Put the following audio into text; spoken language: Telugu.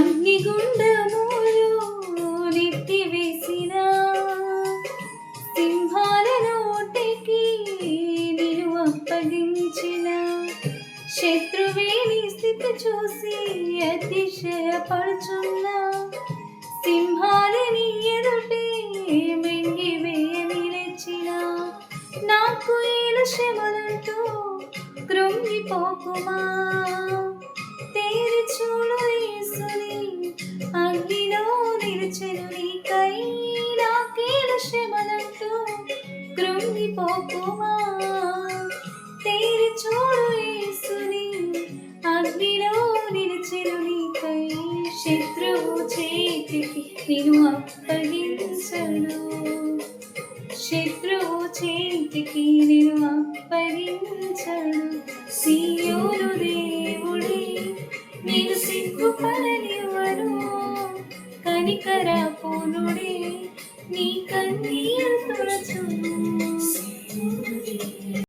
అగ్నిగుండములో నెట్టివేసిన సింహాల నోటికి నిన్ను అప్పగించిన శత్రువే నీ స్థితి చూసి అతిశయపడుచున్నా సింహాలని ఎదుటే మింగివేయ నిలిచిన నాకు ఈలశ్యములంటూ కృంగిపోకుమా తేరి చూడు యేసుని అగ్నిలో నిలిచెను నీకై నాకీలశ్యములంటూ కృంగిపోకుమా తేరి చూడు యేసుని అగ్నిలో నిలిచెను నీకై శత్రువు చేతికి నిన్ను అప్పగించను శత్రువు చేతికి నిన్ను అప్పగించను సీయోను దేవుడే నేను సిగ్గుపడనివ్వను కనికర పూర్ణుడే నీ కన్నీరు